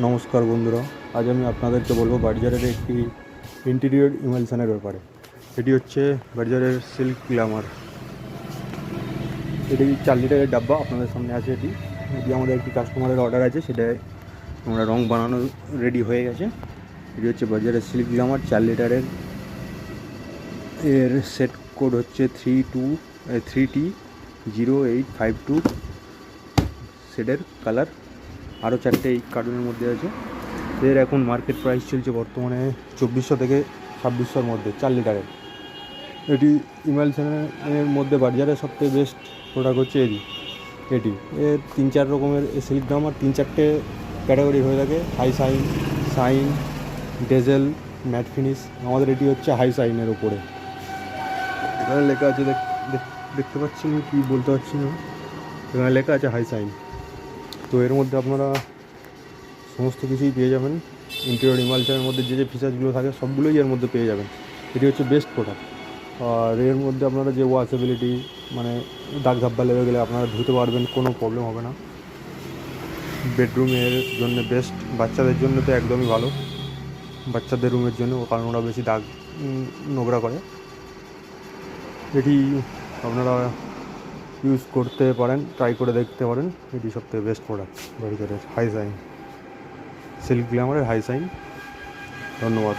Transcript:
নমস্কার বন্ধুরা, আজ আমি আপনাদেরকে বলবো বার্জারের একটি ইন্টেরিয়র ইমালশনের ব্যাপারে। এটি হচ্ছে বার্জারের সিল্ক গ্ল্যামার। এটি 4 লিটারের ডাব্বা আপনাদের সামনে আছে। এটি এটি আমাদের একটি কাস্টমারের অর্ডার আছে, সেটাই আমরা রং বানানো রেডি হয়ে গেছে। এটি হচ্ছে বার্জারের সিল্ক গ্ল্যামার 4 লিটারের। এর সেট কোড হচ্ছে 3T0852। সেটের কালার আরও 4টে এই কার্টুনের মধ্যে আছে। এর এখন মার্কেট প্রাইস চলছে বর্তমানে 2400 থেকে 2600-র মধ্যে 4 লিটারের। এটি ইমালশনের মধ্যে বাজারের সবথেকে বেস্ট প্রোডাক্ট হচ্ছে এটি এর 3-4 রকমের সিল্ক গ্ল্যামার 3-4টে ক্যাটাগরি হয়ে থাকে: high shine, shine, dazzle, matte finish. আমাদের এটি হচ্ছে হাই সাইনের ওপরে। এখানে লেখা আছে, দেখতে পাচ্ছি না, কি বলতে পারছি না, এখানে লেখা আছে হাই সাইন। তো এর মধ্যে আপনারা সমস্ত কিছুই পেয়ে যাবেন। ইন্টেরিয়র ইমালশনের মধ্যে যে ফিচার্সগুলো থাকে সবগুলোই এর মধ্যে পেয়ে যাবেন। এটি হচ্ছে বেস্ট প্রোডাক্ট। আর এর মধ্যে আপনারা যে ওয়াশেবিলিটি, মানে দাগ ধাব্বা লেগে গেলে আপনারা ধুতে পারবেন, কোনো প্রবলেম হবে না। বেডরুমের জন্য বেস্ট, বাচ্চাদের জন্য তো একদমই ভালো, বাচ্চাদের রুমের জন্য, কারণ ওরা বেশি দাগ নোংরা করে। এটি আপনারা ইউজ করতে পারেন, ট্রাই করে দেখতে পারেন। এটি সবথেকে বেস্ট প্রোডাক্ট বাড়িতে হাই সাইন, সিল্ক গ্ল্যামারের হাই সাইন। ধন্যবাদ।